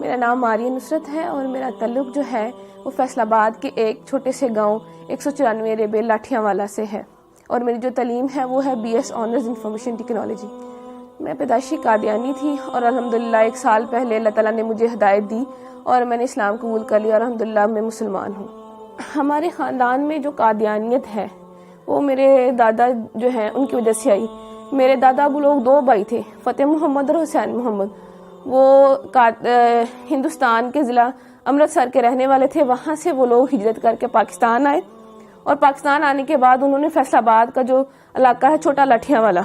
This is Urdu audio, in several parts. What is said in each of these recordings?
میرا نام ماریہ نصرت ہے اور میرا تعلق جو ہے وہ فیصل آباد کے ایک چھوٹے سے گاؤں 194 ریبے لاٹھیاں والا سے ہے، اور میری جو تعلیم ہے وہ ہے BS آنرز انفارمیشن ٹیکنالوجی۔ میں پیدائشی قادیانی تھی اور الحمدللہ 1 سال پہلے اللہ تعالیٰ نے مجھے ہدایت دی اور میں نے اسلام قبول کر لیا اور الحمدللہ میں مسلمان ہوں۔ ہمارے خاندان میں جو قادیانیت ہے وہ میرے دادا جو ہیں ان کی وجہ سے آئی۔ میرے دادا وہ لوگ 2 بھائی تھے، فتح محمد اور حسین محمد۔ وہ ہندوستان کے ضلع امرتسر کے رہنے والے تھے، وہاں سے وہ لوگ ہجرت کر کے پاکستان آئے، اور پاکستان آنے کے بعد انہوں نے فیصل آباد کا جو علاقہ ہے چھوٹا لاٹھیاں والا،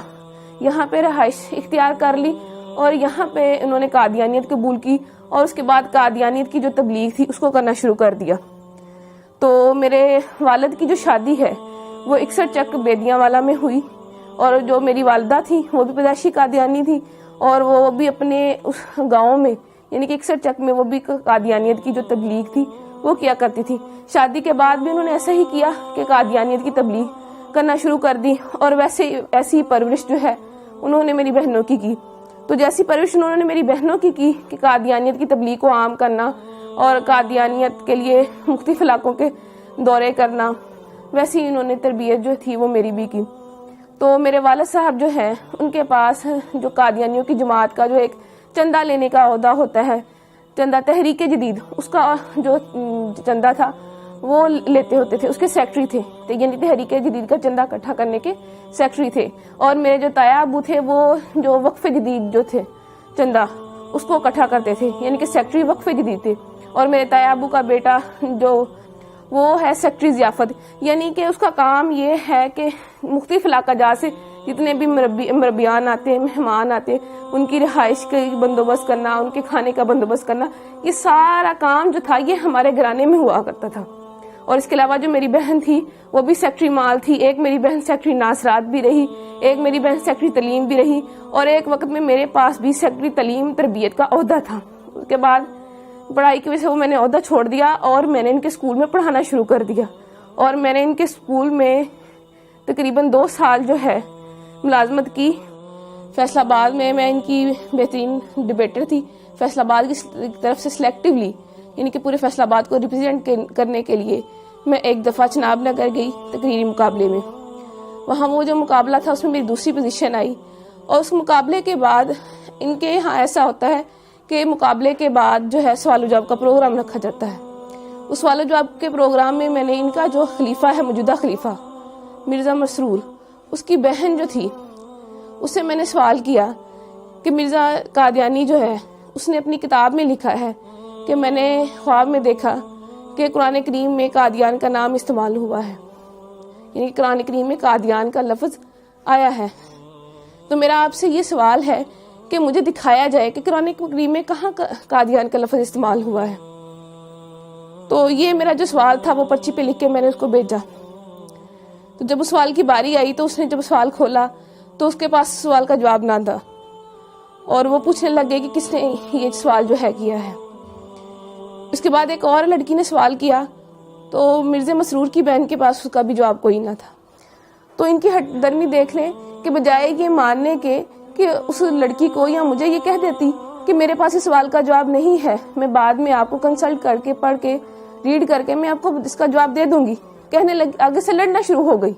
یہاں پہ رہائش اختیار کر لی اور یہاں پہ انہوں نے قادیانیت قبول کی، اور اس کے بعد قادیانیت کی جو تبلیغ تھی اس کو کرنا شروع کر دیا۔ تو میرے والد کی جو شادی ہے وہ 61 چک بیدیاں والا میں ہوئی، اور جو میری والدہ تھی وہ بھی پیدائشی قادیانی تھی، اور وہ بھی اپنے اس گاؤں میں یعنی کہ 61 چک میں وہ بھی قادیانیت کی جو تبلیغ تھی وہ کیا کرتی تھی۔ شادی کے بعد بھی انہوں نے ایسا ہی کیا کہ قادیانیت کی تبلیغ کرنا شروع کر دی، اور ایسی پرورش جو ہے انہوں نے میری بہنوں کی۔ تو جیسی پرورش انہوں نے میری بہنوں کی کہ قادیانیت کی تبلیغ کو عام کرنا اور قادیانیت کے لیے مختلف علاقوں کے دورے کرنا، ویسی انہوں نے تربیت جو تھی وہ میری بھی کی۔ تو میرے والد صاحب جو ہیں ان کے پاس جو قادیانیوں کی جماعت کا جو ایک چندہ لینے کا عہدہ ہوتا ہے، چندہ تحریک جدید، اس کا جو چندہ تھا وہ لیتے ہوتے تھے، اس کے سیکٹری تھے، یعنی تحریک جدید کا چندہ اکٹھا کرنے کے سیکٹری تھے۔ اور میرے جو تایا ابو تھے وہ جو وقف جدید جو تھے چندہ اس کو اکٹھا کرتے تھے، یعنی کہ سیکٹری وقف جدید تھے۔ اور میرے تایا ابو کا بیٹا جو وہ ہے سیکٹری ضیافت، یعنی کہ اس کا کام یہ ہے کہ مختلف علاقہ جات سے جتنے بھی مربیان آتے ہیں، مہمان آتے ہیں، ان کی رہائش کا بندوبست کرنا، ان کے کھانے کا بندوبست کرنا، یہ سارا کام جو تھا یہ ہمارے گھرانے میں ہوا کرتا تھا۔ اور اس کے علاوہ جو میری بہن تھی وہ بھی سیکٹری مال تھی، ایک میری بہن سیکٹری ناصرات بھی رہی، ایک میری بہن سیکٹری تعلیم بھی رہی، اور ایک وقت میں میرے پاس بھی سیکٹری تعلیم تربیت کا عہدہ تھا۔ اس کے بعد پڑھائی کی وجہ سے وہ میں نے عہدہ چھوڑ دیا اور میں نے ان کے اسکول میں پڑھانا شروع کر دیا، اور میں نے ان کے اسکول میں تقریباً 2 سال جو ہے ملازمت کی۔ فیصل آباد میں ان کی بہترین ڈبیٹر تھی، فیصل آباد کی طرف سے سلیکٹیولی یعنی کہ پورے فیصل آباد کو ریپرزینٹ کرنے کے لیے میں ایک دفعہ چناب نگر گئی تقریری مقابلے میں۔ وہاں وہ جو مقابلہ تھا اس میں میری دوسری پوزیشن آئی، اور اس مقابلے کے بعد ان کے یہاں ایسا ہوتا ہے کہ مقابلے کے بعد جو ہے سوال و جواب کا پروگرام رکھا جاتا ہے۔ اس سوال و جواب کے پروگرام میں نے ان کا جو خلیفہ ہے، موجودہ خلیفہ مرزا مسرور، اس کی بہن جو تھی اس سے میں نے سوال کیا کہ مرزا قادیانی جو ہے اس نے اپنی کتاب میں لکھا ہے کہ میں نے خواب میں دیکھا کہ قرآن کریم میں قادیان کا نام استعمال ہوا ہے، یعنی قرآن کریم میں قادیان کا لفظ آیا ہے۔ تو میرا آپ سے یہ سوال ہے کہ مجھے دکھایا جائے کہ قرآن کریم میں کہاں قادیان کا لفظ استعمال ہوا ہے۔ تو یہ میرا جو سوال تھا وہ پرچی پہ لکھ کے میں نے اس کو بھیجا۔ تو جب اس سوال کی باری آئی تو اس نے جب سوال کھولا تو اس کے پاس سوال کا جواب نہ تھا، اور وہ پوچھنے لگ گئے کہ کس نے یہ سوال جو ہے کیا ہے۔ اس کے بعد ایک اور لڑکی نے سوال کیا تو مرزا مسرور کی بہن کے پاس اس کا بھی جواب کوئی نہ تھا۔ تو ان کی ہٹ درمی دیکھ لیں کہ بجائے یہ ماننے کے کہ اس لڑکی کو یا مجھے یہ کہہ دیتی کہ میرے پاس اس سوال کا جواب نہیں ہے، میں بعد میں آپ کو کنسلٹ کر کے پڑھ کے ریڈ کر کے میں آپ کو اس کا جواب دے دوں گی، کہنے لگی، آگے سے لڑنا شروع ہو گئی۔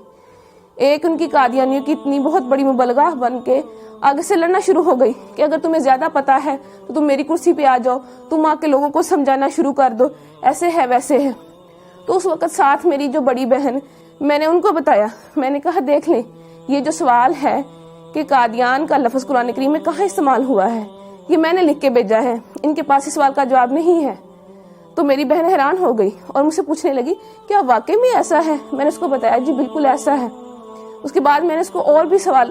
ایک ان کی قادیانیوں کی اتنی بہت بڑی مبلغہ بن کے آگے سے لڑنا شروع ہو گئی کہ اگر تمہیں زیادہ پتا ہے تو تم میری کرسی پہ آ جاؤ، تم آ کے لوگوں کو سمجھانا شروع کر دو، ایسے ہے ویسے ہے۔ تو اس وقت ساتھ میری جو بڑی بہن، میں نے ان کو بتایا، میں نے کہا دیکھ لیں یہ جو سوال ہے کہ قادیان کا لفظ قرآن کریم میں کہاں استعمال ہوا ہے، یہ میں نے لکھ کے بھیجا ہے، ان کے پاس اس سوال کا جواب نہیں ہے۔ تو میری بہن حیران ہو گئی اور مجھ سے پوچھنے لگی کیا واقعی میں ایسا ہے؟ میں نے اس کو بتایا جی بالکل ایسا ہے۔ اس کے بعد میں نے اس کو اور بھی سوال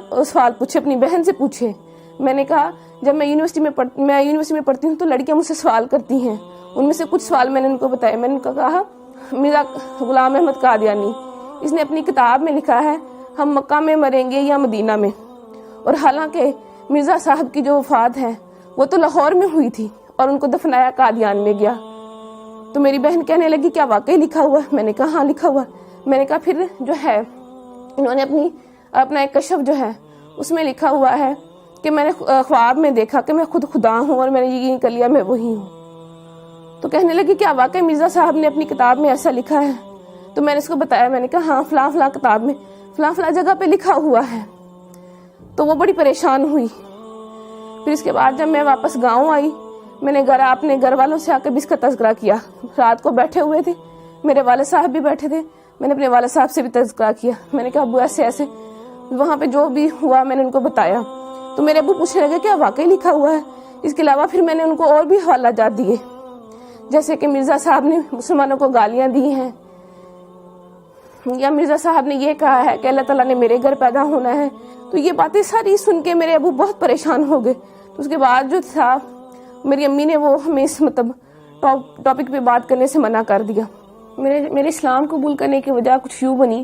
پوچھے، اپنی بہن سے پوچھے۔ میں نے کہا جب میں یونیورسٹی میں پڑھتی ہوں تو لڑکیاں مجھ سے سوال کرتی ہیں، ان میں سے کچھ سوال میں نے ان کو بتایا۔ میں نے کہا مرزا غلام احمد قادیانی، اس نے اپنی کتاب میں لکھا ہے ہم مکہ میں مریں گے یا مدینہ میں، اور حالانکہ مرزا صاحب کی جو وفات ہے وہ تو لاہور میں ہوئی تھی اور ان کو دفنایا قادیان میں گیا۔ تو میری بہن کہنے لگی کیا واقعی لکھا ہوا ہے؟ میں نے کہا ہاں لکھا ہوا۔ میں نے کہا پھر جو ہے انہوں نے اپنا ایک کشف جو ہے اس میں لکھا ہوا ہے کہ میں نے خواب میں دیکھا کہ میں خود خدا ہوں اور میں نے یقین کر لیا میں وہی ہوں۔ تو کہنے لگی کیا واقعی مرزا صاحب نے اپنی کتاب میں ایسا لکھا ہے؟ تو میں نے اس کو بتایا، میں نے کہا ہاں فلاں فلاں کتاب میں فلاں فلاں جگہ پہ لکھا ہوا ہے۔ تو وہ بڑی پریشان ہوئی۔ پھر اس کے بعد جب میں واپس گاؤں آئی، میں نے اپنے گھر والوں سے آ کے بھی اس کا تذکرہ کیا۔ رات کو بیٹھے ہوئے تھے، میرے والد صاحب بھی بیٹھے تھے، میں نے اپنے والد صاحب سے بھی تذکرہ کیا۔ میں نے کہا ابو ایسے ایسے وہاں پہ جو بھی ہوا میں نے ان کو بتایا۔ تو میرے ابو پوچھنے لگے کیا واقعی لکھا ہوا ہے؟ اس کے علاوہ پھر میں نے ان کو اور بھی حوالہ جات دیے، جیسے کہ مرزا صاحب نے مسلمانوں کو گالیاں دی ہیں، یا مرزا صاحب نے یہ کہا ہے کہ اللہ تعالیٰ نے میرے گھر پیدا ہونا ہے۔ تو یہ باتیں ساری سن کے میرے ابو بہت پریشان ہو گئے۔ تو اس کے بعد جو تھا میری امی نے وہ ہمیں اس ٹاپک پہ بات کرنے سے منع کر دیا۔ میرے اسلام قبول کرنے کی وجہ کچھ یوں بنی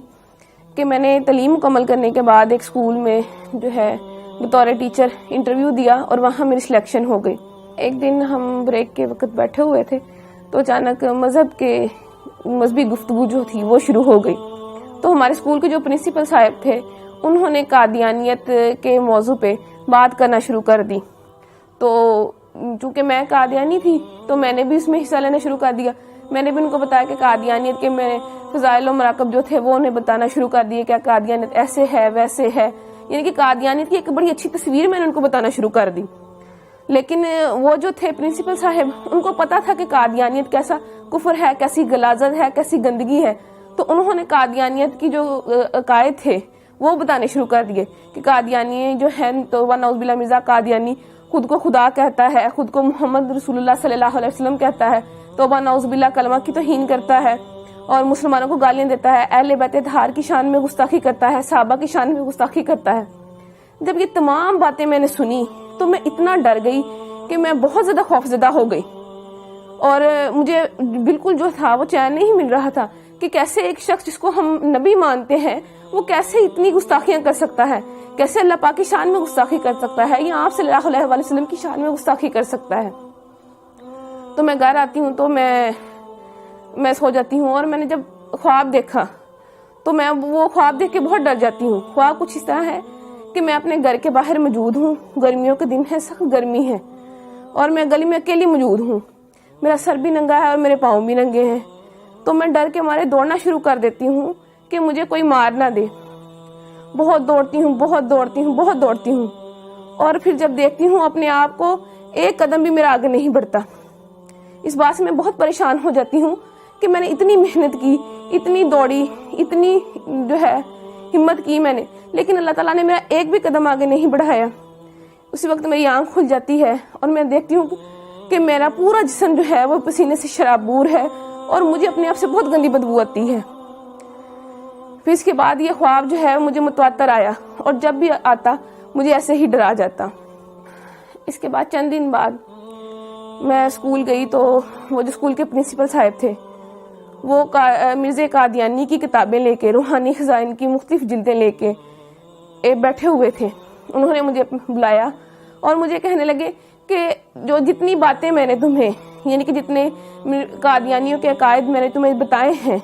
کہ میں نے تعلیم مکمل کرنے کے بعد ایک اسکول میں جو ہے بطور ٹیچر انٹرویو دیا اور وہاں میری سلیکشن ہو گئی۔ ایک دن ہم بریک کے وقت بیٹھے ہوئے تھے تو اچانک مذہبی گفتگو جو تھی وہ شروع ہو گئی۔ تو ہمارے اسکول کے جو پرنسپل صاحب تھے انہوں نے قادیانیت کے موضوع پہ بات کرنا شروع کر دی۔ تو چونکہ میں قادیانی تھی تو میں نے بھی اس میں حصہ لینا شروع کر دیا۔ میں نے بھی ان کو بتایا کہ قادیانیت کے میں فضائل و مراقب جو تھے وہ انہیں بتانا شروع کر دیے، کیا قادیانیت ایسے ہے ویسے ہے، یعنی کہ قادیانیت کی ایک بڑی اچھی تصویر میں نے ان کو بتانا شروع کر دی۔ لیکن وہ جو تھے پرنسپل صاحب ان کو پتا تھا کہ قادیانیت کیسا کفر ہے، کیسی غلاظت ہے، کیسی گندگی ہے۔ تو انہوں نے قادیانیت کی جو عقائد تھے وہ بتانے شروع کر دیے کہ قادیانی جو ہے تو نعوذ باللہ مرزا قادیانی خود کو خدا کہتا ہے، خود کو محمد رسول اللہ صلی اللہ علیہ وسلم کہتا ہے، توبہ نعوذ باللہ کلمہ کی توہین کرتا ہے اور مسلمانوں کو گالیاں دیتا ہے، اہل بیت اطہار کی شان میں گستاخی کرتا ہے، صحابہ کی شان میں گستاخی کرتا ہے۔ جب یہ تمام باتیں میں نے سنی تو میں اتنا ڈر گئی کہ میں بہت زیادہ خوفزدہ ہو گئی، اور مجھے بالکل جو تھا وہ چین نہیں مل رہا تھا کہ کیسے ایک شخص جس کو ہم نبی مانتے ہیں وہ کیسے اتنی گستاخیاں کر سکتا ہے، کیسے اللہ پاک کی شان میں گستاخی کر سکتا ہے یا آپ صلی اللہ علیہ وسلم کی شان میں گستاخی کر سکتا ہے۔ تو میں گھر آتی ہوں تو میں سو جاتی ہوں، اور میں نے جب خواب دیکھا تو میں وہ خواب دیکھ کے بہت ڈر جاتی ہوں۔ خواب کچھ اس طرح ہے کہ میں اپنے گھر کے باہر موجود ہوں، گرمیوں کے دن ہے، سخت گرمی ہے، اور میں گلی میں اکیلی موجود ہوں، میرا سر بھی ننگا ہے اور میرے پاؤں بھی ننگے ہیں۔ تو میں ڈر کے مارے دوڑنا شروع کر دیتی ہوں کہ مجھے کوئی مار نہ دے۔ بہت دوڑتی ہوں، اور پھر جب دیکھتی ہوں اپنے آپ کو ایک قدم بھی میرا آگے نہیں بڑھتا۔ اس بات سے میں بہت پریشان ہو جاتی ہوں کہ میں نے اتنی محنت کی، اتنی دوڑی، اتنی جو ہے ہمت کی میں نے، لیکن اللہ تعالیٰ نے میرا ایک بھی قدم آگے نہیں بڑھایا۔ اسی وقت میری آنکھ کھل جاتی ہے اور میں دیکھتی ہوں کہ میرا پورا جسم جو ہے وہ پسینے سے شرابور ہے اور مجھے اپنے آپ سے بہت گندی بدبو آتی ہے۔ پھر اس کے بعد یہ خواب جو ہے مجھے متواتر آیا، اور جب بھی آتا مجھے ایسے ہی ڈرا جاتا۔ اس کے بعد چند دن بعد میں اسکول گئی تو وہ جو اسکول کے پرنسپل صاحب تھے وہ مرزا قادیانی کی کتابیں لے کے، روحانی خزائن کی مختلف جلدیں لے کے بیٹھے ہوئے تھے۔ انہوں نے مجھے بلایا اور مجھے کہنے لگے کہ جو جتنی باتیں میں نے تمہیں، یعنی کہ جتنے قادیانیوں کے عقائد میں نے تمہیں بتائے ہیں،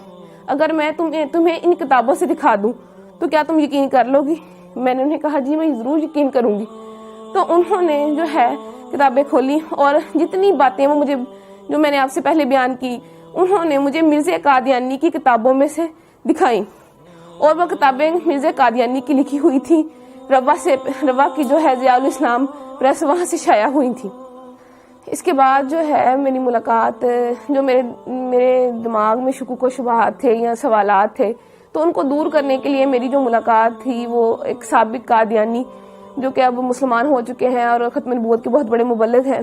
اگر میں تمہیں ان کتابوں سے دکھا دوں تو کیا تم یقین کر لو گی؟ میں نے انہیں کہا جی میں ضرور یقین کروں گی۔ تو انہوں نے جو ہے کتابیں کھولی اور جتنی باتیں وہ مجھے جو میں نے آپ سے پہلے بیان کی انہوں نے مجھے مرزا قادیانی کی کتابوں میں سے دکھائیں، اور وہ کتابیں مرزا قادیانی کی لکھی ہوئی تھی، روا کی جو ہے ضیاء الاسلام پریس وہاں سے شائع ہوئی تھی۔ اس کے بعد جو ہے میری ملاقات، جو میرے دماغ میں شکوک و شبہات تھے یا سوالات تھے تو ان کو دور کرنے کے لیے میری جو ملاقات تھی وہ ایک سابق قادیانی جو کہ اب مسلمان ہو چکے ہیں اور ختم نبوت کے بہت بڑے مبلغ ہیں،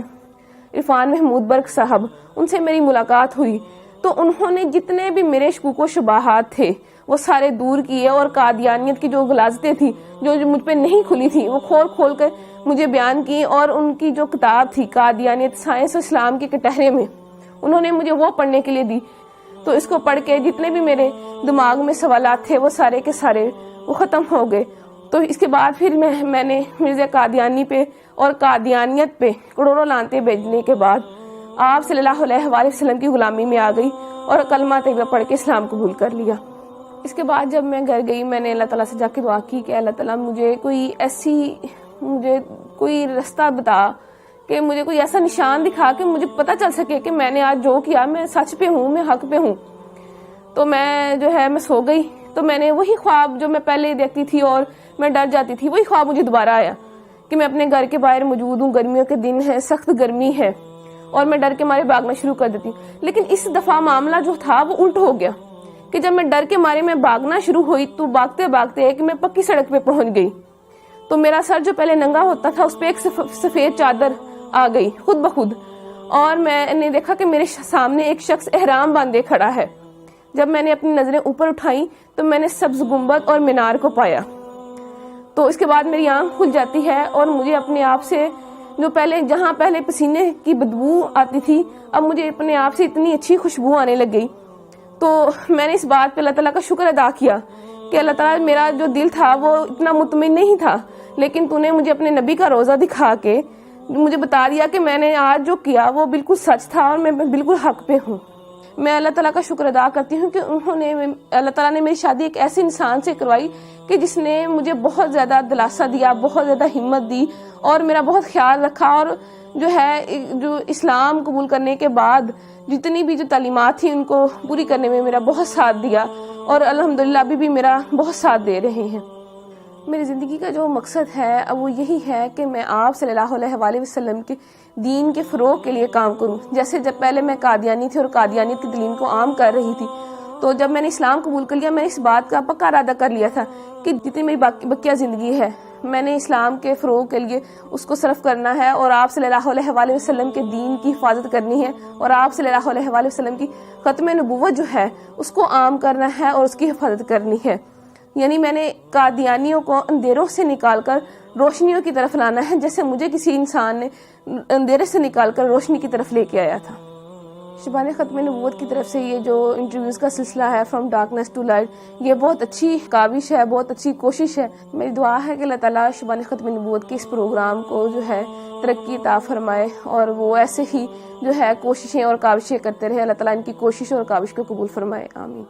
عرفان محمود برق صاحب، ان سے میری ملاقات ہوئی۔ تو انہوں نے جتنے بھی میرے شکوک و شبہات تھے وہ سارے دور کیے، اور قادیانیت کی جو غلاظتیں تھی جو مجھ پہ نہیں کھلی تھی وہ کھول کر مجھے بیان کی، اور ان کی جو کتاب تھی قادیانیت سائنس و اسلام کے کٹہرے میں انہوں نے مجھے وہ پڑھنے کے لیے دی۔ تو اس کو پڑھ کے جتنے بھی میرے دماغ میں سوالات تھے وہ سارے کے سارے وہ ختم ہو گئے۔ تو اس کے بعد پھر میں نے مرزا قادیانی پہ اور قادیانیت پہ کروڑوں لعنتیں بھیجنے کے بعد آپ صلی اللہ علیہ وآلہ وسلم کی غلامی میں آ گئی اور کلمہ طیبہ پڑھ کے اسلام قبول کر لیا۔ اس کے بعد جب میں گھر گئی میں نے اللہ تعالیٰ سے جا کے دعا کی کہ اللہ تعالیٰ مجھے کوئی رستہ بتا کہ مجھے کوئی ایسا نشان دکھا کہ مجھے پتہ چل سکے کہ میں نے آج جو کیا میں سچ پہ ہوں، میں حق پہ ہوں. تو میں جو ہے میں سو گئی. تو میں نے وہی خواب جو میں پہلے دیکھتی تھی اور میں ڈر جاتی تھی، وہی خواب مجھے دوبارہ آیا کہ میں اپنے گھر کے باہر موجود ہوں، گرمیوں کے دن ہے، سخت گرمی ہے، اور میں ڈر کے مارے بھاگنا شروع کر دیتی ہوں. لیکن اس دفعہ معاملہ جو تھا وہ الٹ ہو گیا کہ جب میں ڈر کے مارے میں بھاگنا شروع ہوئی تو بھاگتے بھاگتے کہ میں پکی سڑک پہ پہنچ گئی. تو میرا سر جو پہلے ننگا ہوتا تھا اس پہ ایک سفید چادر آ گئی خود بخود، اور میں نے دیکھا کہ میرے سامنے ایک شخص احرام باندھے کھڑا ہے. جب میں نے اپنی نظریں اوپر اٹھائیں تو میں نے سبز گنبد اور مینار کو پایا. تو اس کے بعد میری آنکھ کھل جاتی ہے اور مجھے اپنے آپ سے جو جہاں پہلے پسینے کی بدبو آتی تھی، اب مجھے اپنے آپ سے اتنی اچھی خوشبو آنے لگ گئی. تو میں نے اس بات پہ اللہ تعالیٰ کا شکر ادا کیا کہ اللہ تعالیٰ، میرا جو دل تھا وہ اتنا مطمئن نہیں تھا، لیکن تو نے مجھے اپنے نبی کا روزہ دکھا کے مجھے بتا دیا کہ میں نے آج جو کیا وہ بالکل سچ تھا اور میں بالکل حق پہ ہوں. میں اللہ تعالیٰ کا شکر ادا کرتی ہوں کہ اللہ تعالیٰ نے میری شادی ایک ایسے انسان سے کروائی کہ جس نے مجھے بہت زیادہ دلاسا دیا، بہت زیادہ ہمت دی اور میرا بہت خیال رکھا، اور جو اسلام قبول کرنے کے بعد جتنی بھی جو تعلیمات تھیں ان کو پوری کرنے میں میرا بہت ساتھ دیا، اور الحمدللہ ابھی بھی میرا بہت ساتھ دے رہے ہیں. میری زندگی کا جو مقصد ہے اب وہ یہی ہے کہ میں آپ صلی اللہ علیہ وآلہ وسلم کے دین کے فروغ کے لیے کام کروں. جیسے جب پہلے میں قادیانی تھی اور قادیانیت کی تعلیم کو عام کر رہی تھی، تو جب میں نے اسلام قبول کر لیا میں نے اس بات کا پکا ارادہ کر لیا تھا کہ جتنی میری بقیہ زندگی ہے میں نے اسلام کے فروغ کے لیے اس کو صرف کرنا ہے، اور آپ صلی اللہ علیہ وآلہ وسلم کے دین کی حفاظت کرنی ہے، اور آپ صلی اللہ علیہ وآلہ وسلم کی ختم نبوت جو ہے اس کو عام کرنا ہے اور اس کی حفاظت کرنی ہے. یعنی میں نے قادیانیوں کو اندھیروں سے نکال کر روشنیوں کی طرف لانا ہے، جیسے مجھے کسی انسان نے اندھیرے سے نکال کر روشنی کی طرف لے کے آیا تھا. شبان ختم نبوت کی طرف سے یہ جو انٹرویوز کا سلسلہ ہے فرام ڈارکنیس ٹو لائٹ، یہ بہت اچھی کاوش ہے، بہت اچھی کوشش ہے. میری دعا ہے کہ اللہ تعالیٰ شبان ختم نبوت کے اس پروگرام کو جو ہے ترقی عطا فرمائے، اور وہ ایسے ہی جو ہے کوششیں اور کاوشیں کرتے رہے. اللہ تعالیٰ ان کی کوشش اور کاوش کو قبول فرمائے. آمین.